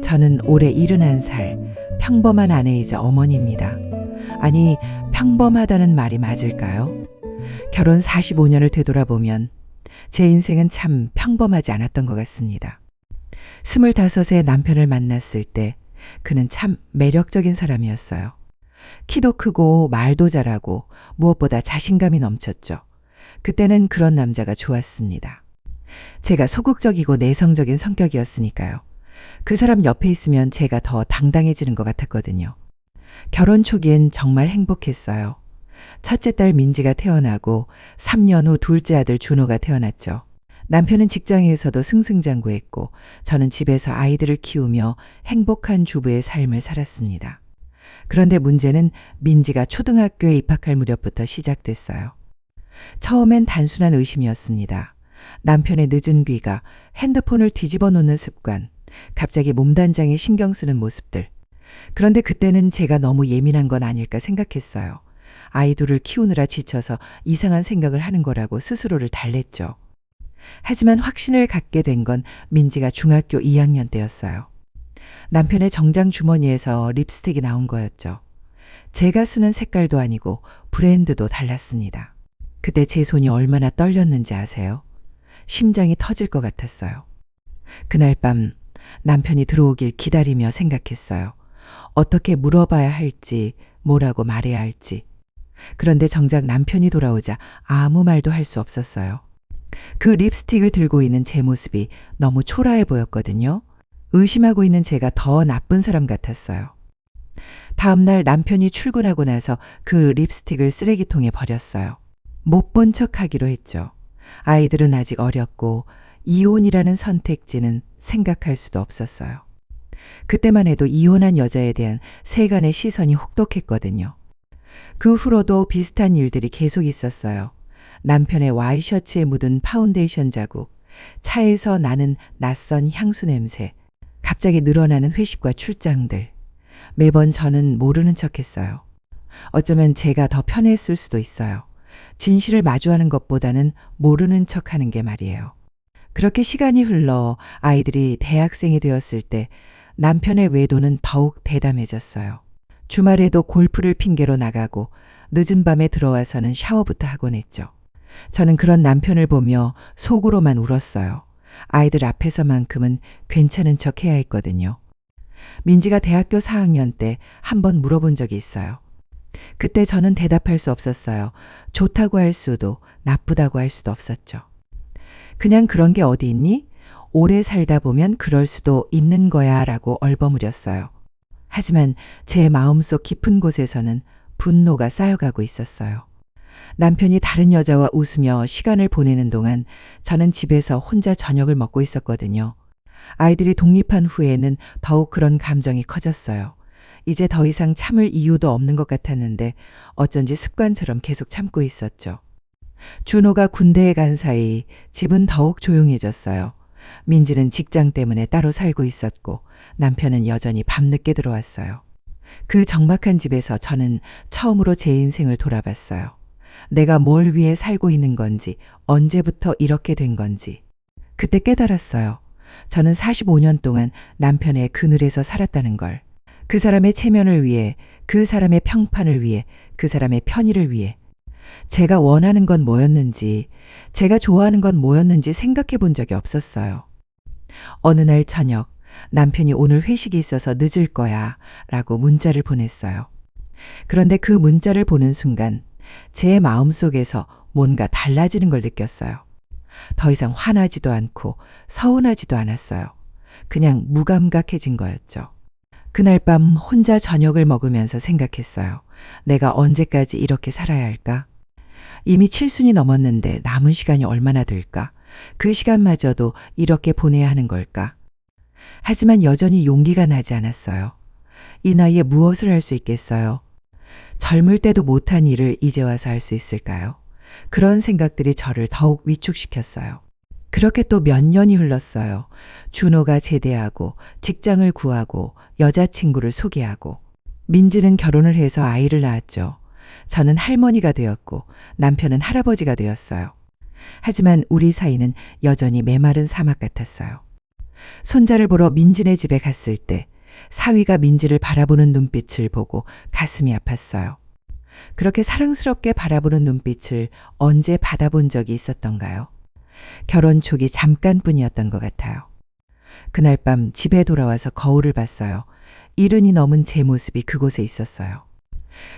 저는 올해 71살 평범한 아내이자 어머니입니다. 아니, 평범하다는 말이 맞을까요? 결혼 45년을 되돌아보면 제 인생은 참 평범하지 않았던 것 같습니다. 25세 남편을 만났을 때 그는 참 매력적인 사람이었어요. 키도 크고 말도 잘하고 무엇보다 자신감이 넘쳤죠. 그때는 그런 남자가 좋았습니다. 제가 소극적이고 내성적인 성격이었으니까요. 그 사람 옆에 있으면 제가 더 당당해지는 것 같았거든요. 결혼 초기엔 정말 행복했어요. 첫째 딸 민지가 태어나고 3년 후 둘째 아들 준호가 태어났죠. 남편은 직장에서도 승승장구했고 저는 집에서 아이들을 키우며 행복한 주부의 삶을 살았습니다. 그런데 문제는 민지가 초등학교에 입학할 무렵부터 시작됐어요. 처음엔 단순한 의심이었습니다. 남편의 늦은 귀가, 핸드폰을 뒤집어 놓는 습관, 갑자기 몸단장에 신경 쓰는 모습들. 그런데 그때는 제가 너무 예민한 건 아닐까 생각했어요. 아이 둘을 키우느라 지쳐서 이상한 생각을 하는 거라고 스스로를 달랬죠. 하지만 확신을 갖게 된 건 민지가 중학교 2학년 때였어요. 남편의 정장 주머니에서 립스틱이 나온 거였죠. 제가 쓰는 색깔도 아니고 브랜드도 달랐습니다. 그때 제 손이 얼마나 떨렸는지 아세요? 심장이 터질 것 같았어요. 그날 밤 남편이 들어오길 기다리며 생각했어요. 어떻게 물어봐야 할지, 뭐라고 말해야 할지. 그런데 정작 남편이 돌아오자 아무 말도 할 수 없었어요. 그 립스틱을 들고 있는 제 모습이 너무 초라해 보였거든요. 의심하고 있는 제가 더 나쁜 사람 같았어요. 다음날 남편이 출근하고 나서 그 립스틱을 쓰레기통에 버렸어요. 못 본 척 하기로 했죠. 아이들은 아직 어렸고 이혼이라는 선택지는 생각할 수도 없었어요. 그때만 해도 이혼한 여자에 대한 세간의 시선이 혹독했거든요. 그 후로도 비슷한 일들이 계속 있었어요. 남편의 와이셔츠에 묻은 파운데이션 자국, 차에서 나는 낯선 향수 냄새, 갑자기 늘어나는 회식과 출장들. 매번 저는 모르는 척했어요. 어쩌면 제가 더 편했을 수도 있어요. 진실을 마주하는 것보다는 모르는 척하는 게 말이에요. 그렇게 시간이 흘러 아이들이 대학생이 되었을 때 남편의 외도는 더욱 대담해졌어요. 주말에도 골프를 핑계로 나가고 늦은 밤에 들어와서는 샤워부터 하곤 했죠. 저는 그런 남편을 보며 속으로만 울었어요. 아이들 앞에서만큼은 괜찮은 척 해야 했거든요. 민지가 대학교 4학년 때 한 번 물어본 적이 있어요. 그때 저는 대답할 수 없었어요. 좋다고 할 수도 나쁘다고 할 수도 없었죠. 그냥 그런 게 어디 있니? 오래 살다 보면 그럴 수도 있는 거야 라고 얼버무렸어요. 하지만 제 마음속 깊은 곳에서는 분노가 쌓여가고 있었어요. 남편이 다른 여자와 웃으며 시간을 보내는 동안 저는 집에서 혼자 저녁을 먹고 있었거든요. 아이들이 독립한 후에는 더욱 그런 감정이 커졌어요. 이제 더 이상 참을 이유도 없는 것 같았는데 어쩐지 습관처럼 계속 참고 있었죠. 준호가 군대에 간 사이 집은 더욱 조용해졌어요. 민지는 직장 때문에 따로 살고 있었고 남편은 여전히 밤늦게 들어왔어요. 그 적막한 집에서 저는 처음으로 제 인생을 돌아봤어요. 내가 뭘 위해 살고 있는 건지, 언제부터 이렇게 된 건지. 그때 깨달았어요. 저는 45년 동안 남편의 그늘에서 살았다는 걸. 그 사람의 체면을 위해, 그 사람의 평판을 위해, 그 사람의 편의를 위해. 제가 원하는 건 뭐였는지, 제가 좋아하는 건 뭐였는지 생각해 본 적이 없었어요. 어느 날 저녁, 남편이 오늘 회식이 있어서 늦을 거야 라고 문자를 보냈어요. 그런데 그 문자를 보는 순간 제 마음속에서 뭔가 달라지는 걸 느꼈어요. 더 이상 화나지도 않고 서운하지도 않았어요. 그냥 무감각해진 거였죠. 그날 밤 혼자 저녁을 먹으면서 생각했어요. 내가 언제까지 이렇게 살아야 할까? 이미 7순이 넘었는데 남은 시간이 얼마나 될까? 그 시간마저도 이렇게 보내야 하는 걸까? 하지만 여전히 용기가 나지 않았어요. 이 나이에 무엇을 할 수 있겠어요? 젊을 때도 못한 일을 이제 와서 할 수 있을까요? 그런 생각들이 저를 더욱 위축시켰어요. 그렇게 또 몇 년이 흘렀어요. 준호가 제대하고 직장을 구하고 여자친구를 소개하고 민지는 결혼을 해서 아이를 낳았죠. 저는 할머니가 되었고 남편은 할아버지가 되었어요. 하지만 우리 사이는 여전히 메마른 사막 같았어요. 손자를 보러 민지네 집에 갔을 때 사위가 민지를 바라보는 눈빛을 보고 가슴이 아팠어요. 그렇게 사랑스럽게 바라보는 눈빛을 언제 받아본 적이 있었던가요? 결혼 초기 잠깐뿐이었던 것 같아요. 그날 밤 집에 돌아와서 거울을 봤어요. 이른이 넘은 제 모습이 그곳에 있었어요.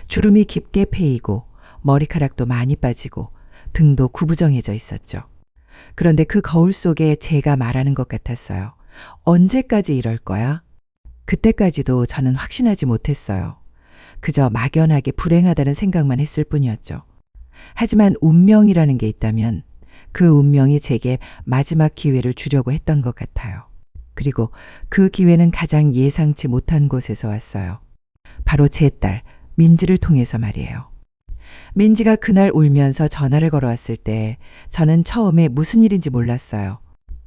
주름이 깊게 패이고 머리카락도 많이 빠지고 등도 구부정해져 있었죠. 그런데 그 거울 속에 제가 말하는 것 같았어요. 언제까지 이럴 거야? 그때까지도 저는 확신하지 못했어요. 그저 막연하게 불행하다는 생각만 했을 뿐이었죠. 하지만 운명이라는 게 있다면 그 운명이 제게 마지막 기회를 주려고 했던 것 같아요. 그리고 그 기회는 가장 예상치 못한 곳에서 왔어요. 바로 제 딸 민지를 통해서 말이에요. 민지가 그날 울면서 전화를 걸어왔을 때 저는 처음에 무슨 일인지 몰랐어요.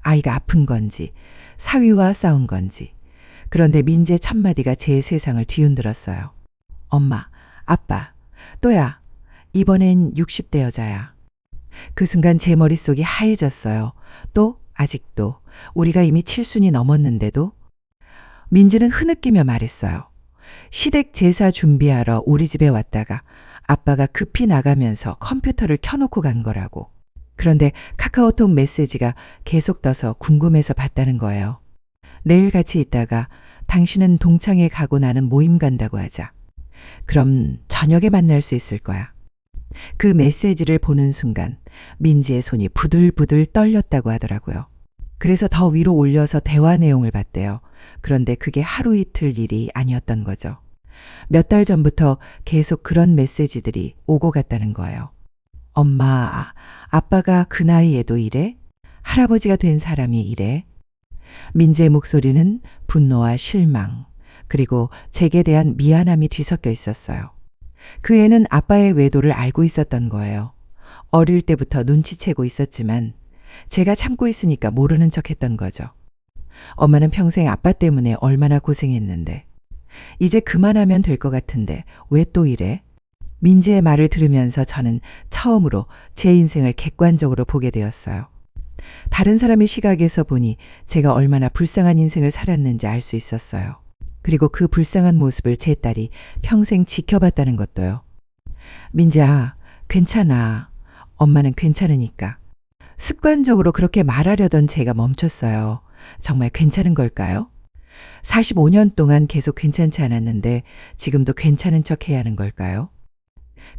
아이가 아픈 건지 사위와 싸운 건지. 그런데 민지의 첫마디가 제 세상을 뒤흔들었어요. 엄마, 아빠, 또야, 이번엔 60대 여자야. 그 순간 제 머릿속이 하얘졌어요. 또 아직도 우리가 이미 7순이 넘었는데도. 민지는 흐느끼며 말했어요. 시댁 제사 준비하러 우리 집에 왔다가 아빠가 급히 나가면서 컴퓨터를 켜놓고 간 거라고. 그런데 카카오톡 메시지가 계속 떠서 궁금해서 봤다는 거예요. 내일 같이 있다가 당신은 동창회 가고 나는 모임 간다고 하자. 그럼 저녁에 만날 수 있을 거야. 그 메시지를 보는 순간 민지의 손이 부들부들 떨렸다고 하더라고요. 그래서 더 위로 올려서 대화 내용을 봤대요. 그런데 그게 하루 이틀 일이 아니었던 거죠. 몇 달 전부터 계속 그런 메시지들이 오고 갔다는 거예요. 엄마, 아빠가 그 나이에도 이래? 할아버지가 된 사람이 이래? 민지의 목소리는 분노와 실망, 그리고 제게 대한 미안함이 뒤섞여 있었어요. 그 애는 아빠의 외도를 알고 있었던 거예요. 어릴 때부터 눈치채고 있었지만 제가 참고 있으니까 모르는 척 했던 거죠. 엄마는 평생 아빠 때문에 얼마나 고생했는데 이제 그만하면 될 것 같은데 왜 또 이래? 민지의 말을 들으면서 저는 처음으로 제 인생을 객관적으로 보게 되었어요. 다른 사람의 시각에서 보니 제가 얼마나 불쌍한 인생을 살았는지 알 수 있었어요. 그리고 그 불쌍한 모습을 제 딸이 평생 지켜봤다는 것도요. 민지야, 괜찮아. 엄마는 괜찮으니까. 습관적으로 그렇게 말하려던 제가 멈췄어요. 정말 괜찮은 걸까요? 45년 동안 계속 괜찮지 않았는데 지금도 괜찮은 척 해야 하는 걸까요?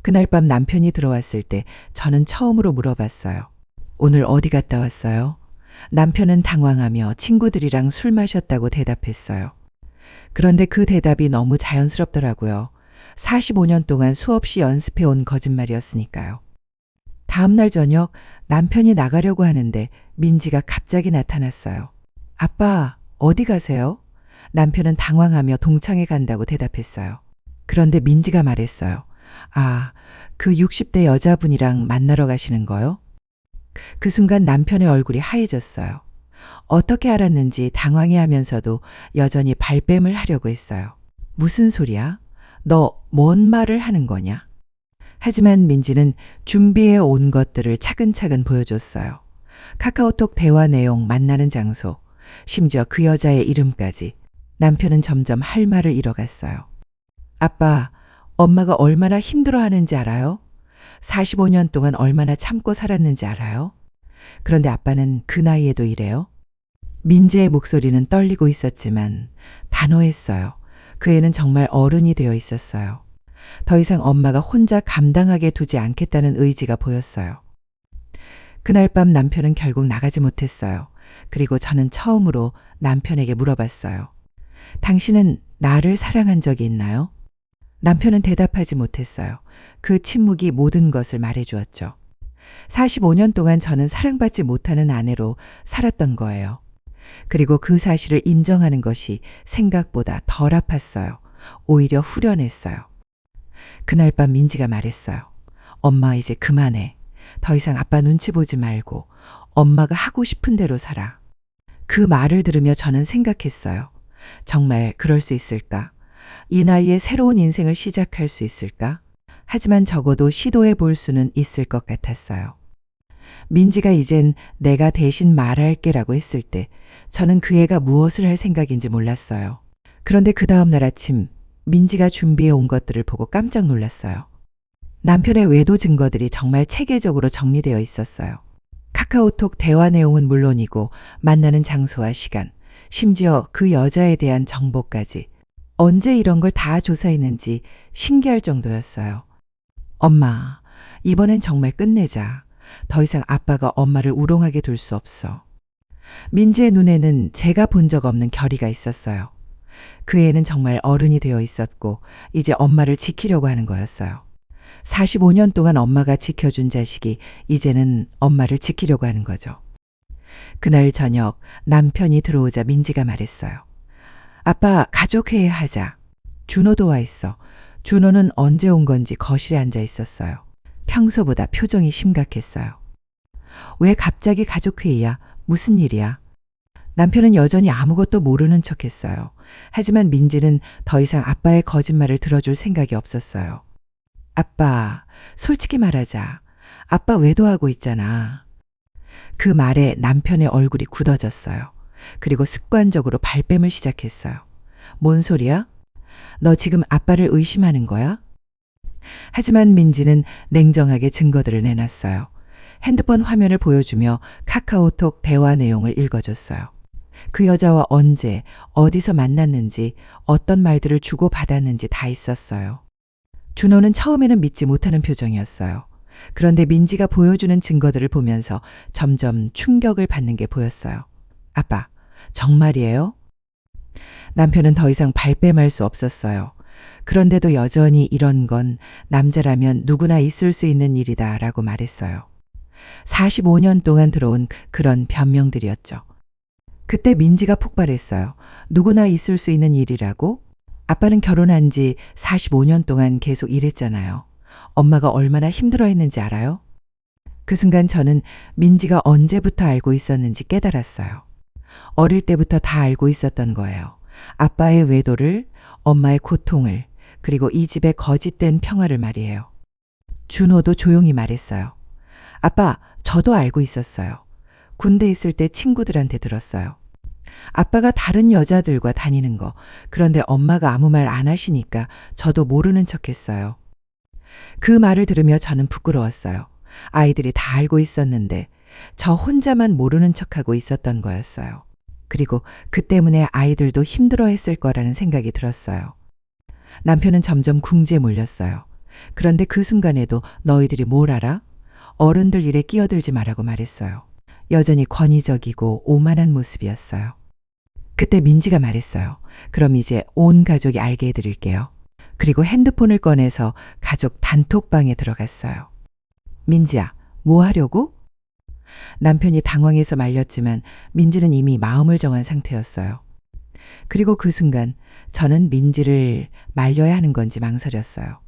그날 밤 남편이 들어왔을 때 저는 처음으로 물어봤어요. 오늘 어디 갔다 왔어요? 남편은 당황하며 친구들이랑 술 마셨다고 대답했어요. 그런데 그 대답이 너무 자연스럽더라고요. 45년 동안 수없이 연습해온 거짓말이었으니까요. 다음날 저녁 남편이 나가려고 하는데 민지가 갑자기 나타났어요. 아빠, 어디 가세요? 남편은 당황하며 동창회 간다고 대답했어요. 그런데 민지가 말했어요. 아, 그 60대 여자분이랑 만나러 가시는 거요? 그 순간 남편의 얼굴이 하얘졌어요. 어떻게 알았는지 당황해하면서도 여전히 발뺌을 하려고 했어요. 무슨 소리야? 너 뭔 말을 하는 거냐? 하지만 민지는 준비해 온 것들을 차근차근 보여줬어요. 카카오톡 대화 내용, 만나는 장소, 심지어 그 여자의 이름까지. 남편은 점점 할 말을 잃어갔어요. 아빠, 엄마가 얼마나 힘들어하는지 알아요? 45년 동안 얼마나 참고 살았는지 알아요? 그런데 아빠는 그 나이에도 이래요? 민지의 목소리는 떨리고 있었지만 단호했어요. 그 애는 정말 어른이 되어 있었어요. 더 이상 엄마가 혼자 감당하게 두지 않겠다는 의지가 보였어요. 그날 밤 남편은 결국 나가지 못했어요. 그리고 저는 처음으로 남편에게 물어봤어요. 당신은 나를 사랑한 적이 있나요? 남편은 대답하지 못했어요. 그 침묵이 모든 것을 말해주었죠. 45년 동안 저는 사랑받지 못하는 아내로 살았던 거예요. 그리고 그 사실을 인정하는 것이 생각보다 덜 아팠어요. 오히려 후련했어요. 그날 밤 민지가 말했어요. 엄마 이제 그만해. 더 이상 아빠 눈치 보지 말고 엄마가 하고 싶은 대로 살아. 그 말을 들으며 저는 생각했어요. 정말 그럴 수 있을까? 이 나이에 새로운 인생을 시작할 수 있을까? 하지만 적어도 시도해 볼 수는 있을 것 같았어요. 민지가 이젠 내가 대신 말할게라고 했을 때 저는 그 애가 무엇을 할 생각인지 몰랐어요. 그런데 그 다음 날 아침 민지가 준비해 온 것들을 보고 깜짝 놀랐어요. 남편의 외도 증거들이 정말 체계적으로 정리되어 있었어요. 카카오톡 대화 내용은 물론이고 만나는 장소와 시간, 심지어 그 여자에 대한 정보까지 언제 이런 걸 다 조사했는지 신기할 정도였어요. 엄마, 이번엔 정말 끝내자. 더 이상 아빠가 엄마를 우롱하게 둘 수 없어. 민지의 눈에는 제가 본 적 없는 결의가 있었어요. 그 애는 정말 어른이 되어 있었고 이제 엄마를 지키려고 하는 거였어요. 45년 동안 엄마가 지켜준 자식이 이제는 엄마를 지키려고 하는 거죠. 그날 저녁 남편이 들어오자 민지가 말했어요. 아빠, 가족회의 하자. 준호도 와 있어. 준호는 언제 온 건지 거실에 앉아 있었어요. 평소보다 표정이 심각했어요. 왜 갑자기 가족회의야? 무슨 일이야? 남편은 여전히 아무것도 모르는 척했어요. 하지만 민지는 더 이상 아빠의 거짓말을 들어줄 생각이 없었어요. 아빠, 솔직히 말하자. 아빠 외도하고 있잖아. 그 말에 남편의 얼굴이 굳어졌어요. 그리고 습관적으로 발뺌을 시작했어요. 뭔 소리야? 너 지금 아빠를 의심하는 거야? 하지만 민지는 냉정하게 증거들을 내놨어요. 핸드폰 화면을 보여주며 카카오톡 대화 내용을 읽어줬어요. 그 여자와 언제, 어디서 만났는지, 어떤 말들을 주고받았는지 다 있었어요. 준호는 처음에는 믿지 못하는 표정이었어요. 그런데 민지가 보여주는 증거들을 보면서 점점 충격을 받는 게 보였어요. 아빠, 정말이에요? 남편은 더 이상 발뺌할 수 없었어요. 그런데도 여전히 이런 건 남자라면 누구나 있을 수 있는 일이다 라고 말했어요. 45년 동안 들어온 그런 변명들이었죠. 그때 민지가 폭발했어요. 누구나 있을 수 있는 일이라고? 아빠는 결혼한 지 45년 동안 계속 일했잖아요. 엄마가 얼마나 힘들어했는지 알아요? 그 순간 저는 민지가 언제부터 알고 있었는지 깨달았어요. 어릴 때부터 다 알고 있었던 거예요. 아빠의 외도를, 엄마의 고통을, 그리고 이 집의 거짓된 평화를 말이에요. 준호도 조용히 말했어요. 아빠, 저도 알고 있었어요. 군대 있을 때 친구들한테 들었어요. 아빠가 다른 여자들과 다니는 거. 그런데 엄마가 아무 말 안 하시니까 저도 모르는 척 했어요. 그 말을 들으며 저는 부끄러웠어요. 아이들이 다 알고 있었는데 저 혼자만 모르는 척하고 있었던 거였어요. 그리고 그 때문에 아이들도 힘들어했을 거라는 생각이 들었어요. 남편은 점점 궁지에 몰렸어요. 그런데 그 순간에도 너희들이 뭘 알아? 어른들 일에 끼어들지 말라고 말했어요. 여전히 권위적이고 오만한 모습이었어요. 그때 민지가 말했어요. 그럼 이제 온 가족이 알게 해드릴게요. 그리고 핸드폰을 꺼내서 가족 단톡방에 들어갔어요. 민지야, 뭐 하려고? 남편이 당황해서 말렸지만 민지는 이미 마음을 정한 상태였어요. 그리고 그 순간 저는 민지를 말려야 하는 건지 망설였어요.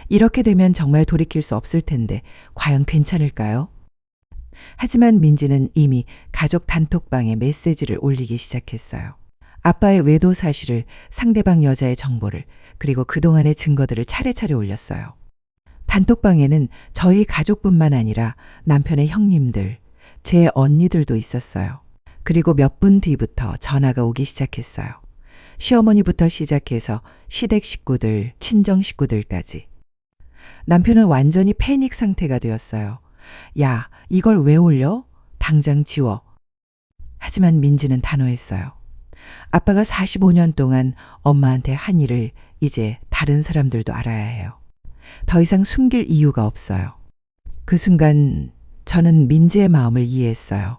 이렇게 되면 정말 돌이킬 수 없을 텐데 과연 괜찮을까요? 하지만 민지는 이미 가족 단톡방에 메시지를 올리기 시작했어요. 아빠의 외도 사실을, 상대방 여자의 정보를, 그리고 그동안의 증거들을 차례차례 올렸어요. 단톡방에는 저희 가족뿐만 아니라 남편의 형님들, 제 언니들도 있었어요. 그리고 몇 분 뒤부터 전화가 오기 시작했어요. 시어머니부터 시작해서 시댁 식구들, 친정 식구들까지. 남편은 완전히 패닉 상태가 되었어요. 야, 이걸 왜 올려? 당장 지워. 하지만 민지는 단호했어요. 아빠가 45년 동안 엄마한테 한 일을 이제 다른 사람들도 알아야 해요. 더 이상 숨길 이유가 없어요. 그 순간 저는 민지의 마음을 이해했어요.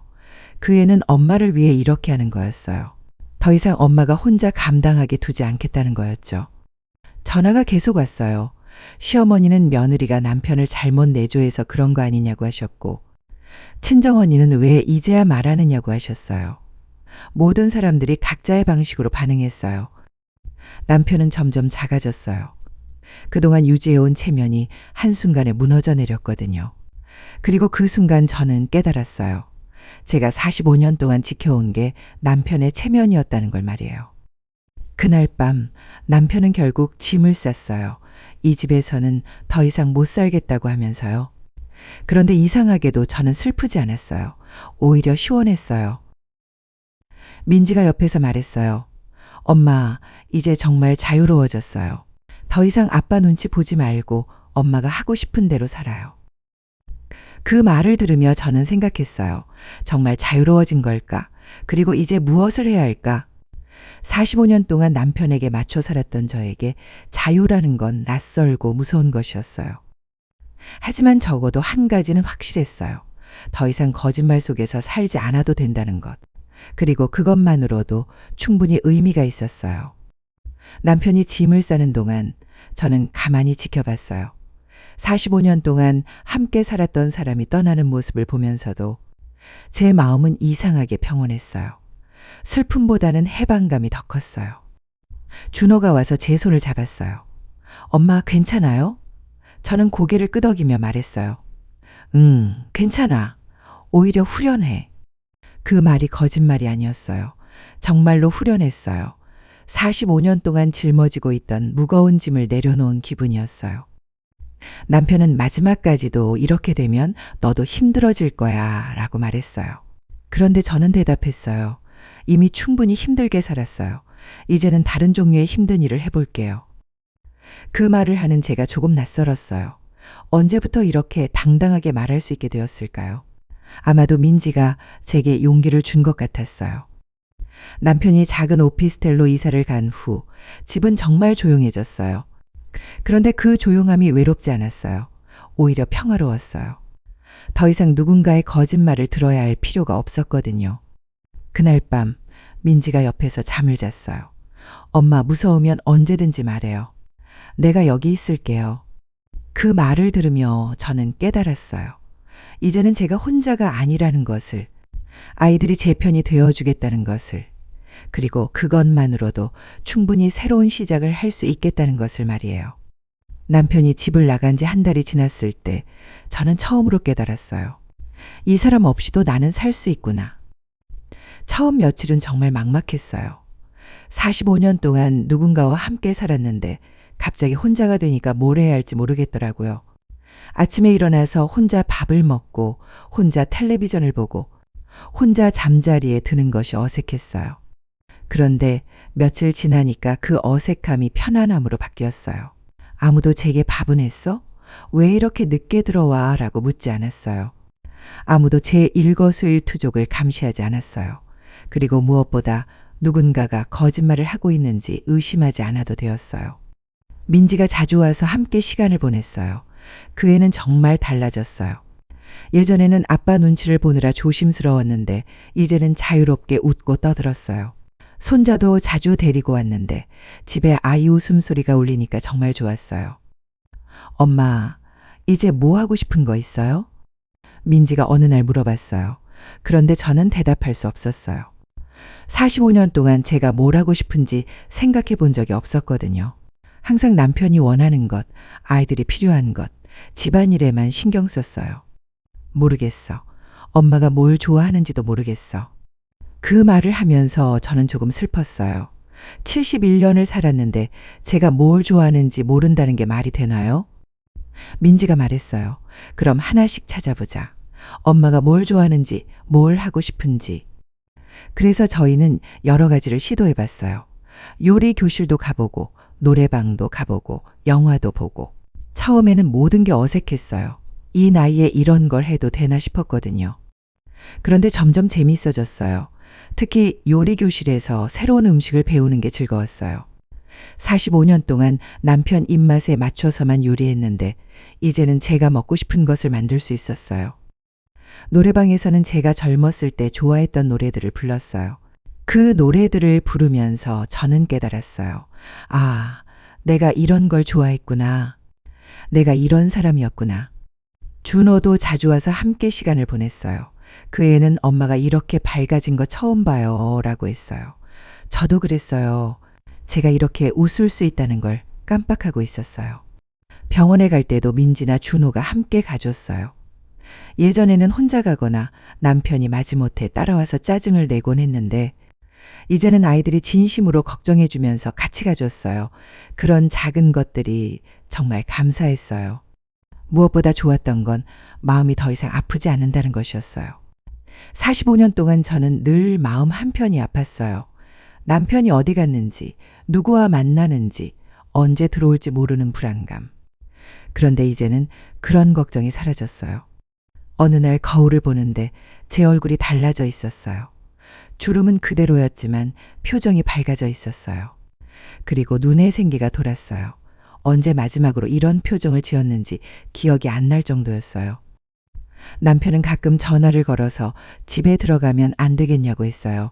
그 애는 엄마를 위해 이렇게 하는 거였어요. 더 이상 엄마가 혼자 감당하게 두지 않겠다는 거였죠. 전화가 계속 왔어요. 시어머니는 며느리가 남편을 잘못 내조해서 그런 거 아니냐고 하셨고, 친정언니는 왜 이제야 말하느냐고 하셨어요. 모든 사람들이 각자의 방식으로 반응했어요. 남편은 점점 작아졌어요. 그동안 유지해온 체면이 한순간에 무너져 내렸거든요. 그리고 그 순간 저는 깨달았어요. 제가 45년 동안 지켜온 게 남편의 체면이었다는 걸 말이에요. 그날 밤 남편은 결국 짐을 쌌어요. 이 집에서는 더 이상 못 살겠다고 하면서요. 그런데 이상하게도 저는 슬프지 않았어요. 오히려 시원했어요. 민지가 옆에서 말했어요. 엄마, 이제 정말 자유로워졌어요. 더 이상 아빠 눈치 보지 말고 엄마가 하고 싶은 대로 살아요. 그 말을 들으며 저는 생각했어요. 정말 자유로워진 걸까? 그리고 이제 무엇을 해야 할까? 45년 동안 남편에게 맞춰 살았던 저에게 자유라는 건 낯설고 무서운 것이었어요. 하지만 적어도 한 가지는 확실했어요. 더 이상 거짓말 속에서 살지 않아도 된다는 것. 그리고 그것만으로도 충분히 의미가 있었어요. 남편이 짐을 싸는 동안 저는 가만히 지켜봤어요. 45년 동안 함께 살았던 사람이 떠나는 모습을 보면서도 제 마음은 이상하게 평온했어요. 슬픔보다는 해방감이 더 컸어요. 준호가 와서 제 손을 잡았어요. 엄마, 괜찮아요? 저는 고개를 끄덕이며 말했어요. 괜찮아. 오히려 후련해. 그 말이 거짓말이 아니었어요. 정말로 후련했어요. 45년 동안 짊어지고 있던 무거운 짐을 내려놓은 기분이었어요. 남편은 마지막까지도 이렇게 되면 너도 힘들어질 거야 라고 말했어요. 그런데 저는 대답했어요. 이미 충분히 힘들게 살았어요. 이제는 다른 종류의 힘든 일을 해볼게요. 그 말을 하는 제가 조금 낯설었어요. 언제부터 이렇게 당당하게 말할 수 있게 되었을까요? 아마도 민지가 제게 용기를 준 것 같았어요. 남편이 작은 오피스텔로 이사를 간 후 집은 정말 조용해졌어요. 그런데 그 조용함이 외롭지 않았어요. 오히려 평화로웠어요. 더 이상 누군가의 거짓말을 들어야 할 필요가 없었거든요. 그날 밤 민지가 옆에서 잠을 잤어요. 엄마, 무서우면 언제든지 말해요. 내가 여기 있을게요. 그 말을 들으며 저는 깨달았어요. 이제는 제가 혼자가 아니라는 것을, 아이들이 제 편이 되어주겠다는 것을, 그리고 그것만으로도 충분히 새로운 시작을 할 수 있겠다는 것을 말이에요. 남편이 집을 나간 지 한 달이 지났을 때 저는 처음으로 깨달았어요. 이 사람 없이도 나는 살 수 있구나. 처음 며칠은 정말 막막했어요. 45년 동안 누군가와 함께 살았는데 갑자기 혼자가 되니까 뭘 해야 할지 모르겠더라고요. 아침에 일어나서 혼자 밥을 먹고 혼자 텔레비전을 보고 혼자 잠자리에 드는 것이 어색했어요. 그런데 며칠 지나니까 그 어색함이 편안함으로 바뀌었어요. 아무도 제게 밥은 했어? 왜 이렇게 늦게 들어와? 라고 묻지 않았어요. 아무도 제 일거수일투족을 감시하지 않았어요. 그리고 무엇보다 누군가가 거짓말을 하고 있는지 의심하지 않아도 되었어요. 민지가 자주 와서 함께 시간을 보냈어요. 그 애는 정말 달라졌어요. 예전에는 아빠 눈치를 보느라 조심스러웠는데 이제는 자유롭게 웃고 떠들었어요. 손자도 자주 데리고 왔는데 집에 아이 웃음소리가 울리니까 정말 좋았어요. 엄마, 이제 뭐 하고 싶은 거 있어요? 민지가 어느 날 물어봤어요. 그런데 저는 대답할 수 없었어요. 45년 동안 제가 뭘 하고 싶은지 생각해 본 적이 없었거든요. 항상 남편이 원하는 것, 아이들이 필요한 것, 집안일에만 신경 썼어요. 모르겠어. 엄마가 뭘 좋아하는지도 모르겠어. 그 말을 하면서 저는 조금 슬펐어요. 71년을 살았는데 제가 뭘 좋아하는지 모른다는 게 말이 되나요? 민지가 말했어요. 그럼 하나씩 찾아보자. 엄마가 뭘 좋아하는지, 뭘 하고 싶은지. 그래서 저희는 여러 가지를 시도해봤어요. 요리 교실도 가보고, 노래방도 가보고, 영화도 보고. 처음에는 모든 게 어색했어요. 이 나이에 이런 걸 해도 되나 싶었거든요. 그런데 점점 재미있어졌어요. 특히 요리 교실에서 새로운 음식을 배우는 게 즐거웠어요. 45년 동안 남편 입맛에 맞춰서만 요리했는데 이제는 제가 먹고 싶은 것을 만들 수 있었어요. 노래방에서는 제가 젊었을 때 좋아했던 노래들을 불렀어요. 그 노래들을 부르면서 저는 깨달았어요. 아, 내가 이런 걸 좋아했구나. 내가 이런 사람이었구나. 준호도 자주 와서 함께 시간을 보냈어요. 그 애는 엄마가 이렇게 밝아진 거 처음 봐요 라고 했어요. 저도 그랬어요. 제가 이렇게 웃을 수 있다는 걸 깜빡하고 있었어요. 병원에 갈 때도 민지나 준호가 함께 가줬어요. 예전에는 혼자 가거나 남편이 마지못해 따라와서 짜증을 내곤 했는데 이제는 아이들이 진심으로 걱정해주면서 같이 가줬어요. 그런 작은 것들이 정말 감사했어요. 무엇보다 좋았던 건 마음이 더 이상 아프지 않는다는 것이었어요. 45년 동안 저는 늘 마음 한편이 아팠어요. 남편이 어디 갔는지, 누구와 만나는지, 언제 들어올지 모르는 불안감. 그런데 이제는 그런 걱정이 사라졌어요. 어느 날 거울을 보는데 제 얼굴이 달라져 있었어요. 주름은 그대로였지만 표정이 밝아져 있었어요. 그리고 눈에 생기가 돌았어요. 언제 마지막으로 이런 표정을 지었는지 기억이 안 날 정도였어요. 남편은 가끔 전화를 걸어서 집에 들어가면 안 되겠냐고 했어요.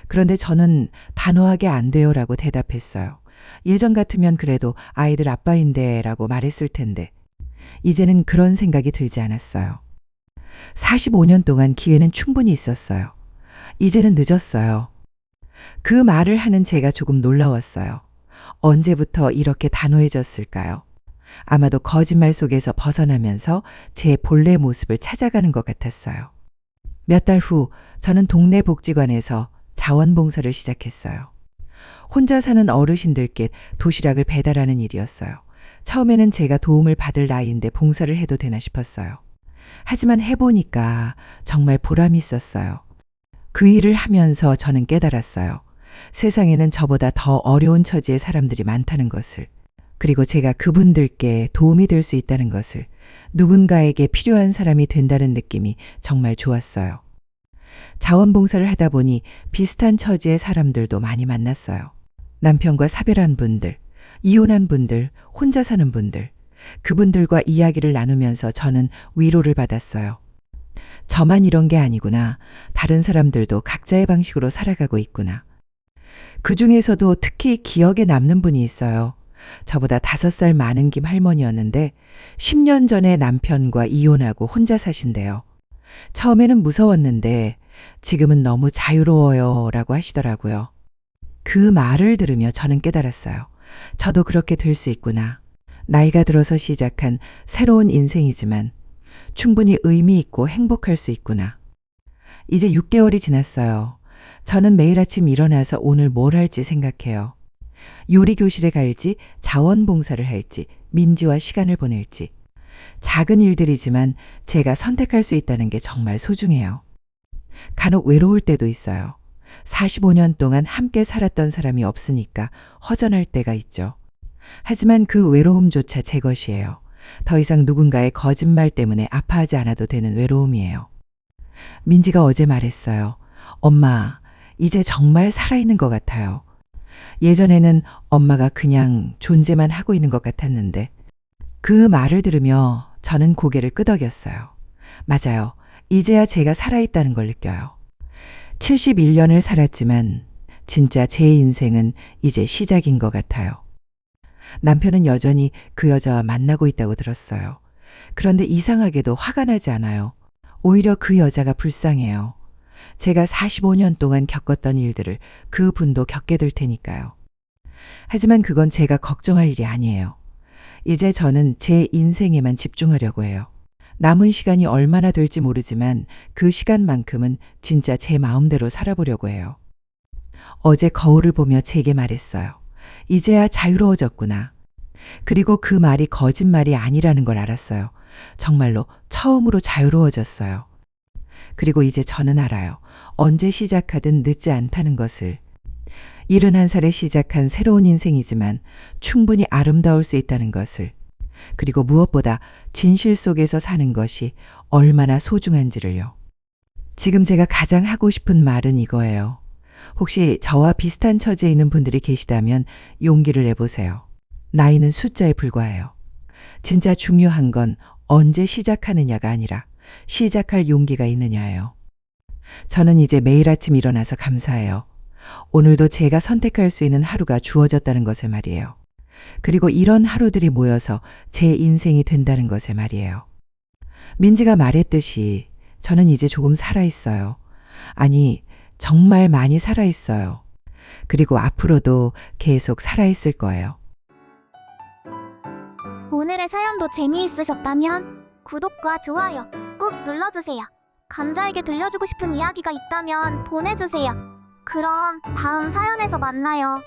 그런데 저는 단호하게 안 돼요라고 대답했어요. 예전 같으면 그래도 아이들 아빠인데 라고 말했을 텐데 이제는 그런 생각이 들지 않았어요. 45년 동안 기회는 충분히 있었어요. 이제는 늦었어요. 그 말을 하는 제가 조금 놀라웠어요. 언제부터 이렇게 단호해졌을까요? 아마도 거짓말 속에서 벗어나면서 제 본래 모습을 찾아가는 것 같았어요. 몇 달 후 저는 동네 복지관에서 자원봉사를 시작했어요. 혼자 사는 어르신들께 도시락을 배달하는 일이었어요. 처음에는 제가 도움을 받을 나이인데 봉사를 해도 되나 싶었어요. 하지만 해보니까 정말 보람이 있었어요. 그 일을 하면서 저는 깨달았어요. 세상에는 저보다 더 어려운 처지의 사람들이 많다는 것을, 그리고 제가 그분들께 도움이 될 수 있다는 것을, 누군가에게 필요한 사람이 된다는 느낌이 정말 좋았어요. 자원봉사를 하다 보니 비슷한 처지의 사람들도 많이 만났어요. 남편과 사별한 분들, 이혼한 분들, 혼자 사는 분들, 그분들과 이야기를 나누면서 저는 위로를 받았어요. 저만 이런 게 아니구나. 다른 사람들도 각자의 방식으로 살아가고 있구나. 그 중에서도 특히 기억에 남는 분이 있어요. 저보다 5살 많은 김 할머니였는데 10년 전에 남편과 이혼하고 혼자 사신대요. 처음에는 무서웠는데 지금은 너무 자유로워요 라고 하시더라고요. 그 말을 들으며 저는 깨달았어요. 저도 그렇게 될 수 있구나. 나이가 들어서 시작한 새로운 인생이지만 충분히 의미 있고 행복할 수 있구나. 이제 6개월이 지났어요. 저는 매일 아침 일어나서 오늘 뭘 할지 생각해요. 요리 교실에 갈지, 자원봉사를 할지, 민지와 시간을 보낼지. 작은 일들이지만 제가 선택할 수 있다는 게 정말 소중해요. 간혹 외로울 때도 있어요. 45년 동안 함께 살았던 사람이 없으니까 허전할 때가 있죠. 하지만 그 외로움조차 제 것이에요. 더 이상 누군가의 거짓말 때문에 아파하지 않아도 되는 외로움이에요. 민지가 어제 말했어요. 엄마, 이제 정말 살아있는 것 같아요. 예전에는 엄마가 그냥 존재만 하고 있는 것 같았는데 그 말을 들으며 저는 고개를 끄덕였어요. 맞아요. 이제야 제가 살아있다는 걸 느껴요. 71년을 살았지만 진짜 제 인생은 이제 시작인 것 같아요. 남편은 여전히 그 여자와 만나고 있다고 들었어요. 그런데 이상하게도 화가 나지 않아요. 오히려 그 여자가 불쌍해요. 제가 45년 동안 겪었던 일들을 그 분도 겪게 될 테니까요. 하지만 그건 제가 걱정할 일이 아니에요. 이제 저는 제 인생에만 집중하려고 해요. 남은 시간이 얼마나 될지 모르지만 그 시간만큼은 진짜 제 마음대로 살아보려고 해요. 어제 거울을 보며 제게 말했어요. 이제야 자유로워졌구나. 그리고 그 말이 거짓말이 아니라는 걸 알았어요. 정말로 처음으로 자유로워졌어요. 그리고 이제 저는 알아요. 언제 시작하든 늦지 않다는 것을. 71살에 시작한 새로운 인생이지만 충분히 아름다울 수 있다는 것을. 그리고 무엇보다 진실 속에서 사는 것이 얼마나 소중한지를요. 지금 제가 가장 하고 싶은 말은 이거예요. 혹시 저와 비슷한 처지에 있는 분들이 계시다면 용기를 내보세요. 나이는 숫자에 불과해요. 진짜 중요한 건 언제 시작하느냐가 아니라 시작할 용기가 있느냐예요. 저는 이제 매일 아침 일어나서 감사해요. 오늘도 제가 선택할 수 있는 하루가 주어졌다는 것에 말이에요. 그리고 이런 하루들이 모여서 제 인생이 된다는 것에 말이에요. 민지가 말했듯이 저는 이제 조금 살아있어요. 아니, 정말 많이 살아있어요. 그리고 앞으로도 계속 살아있을 거예요. 오늘의 사연도 재미있으셨다면 구독과 좋아요 꾹 눌러주세요. 감자에게 들려주고 싶은 이야기가 있다면 보내주세요. 그럼 다음 사연에서 만나요.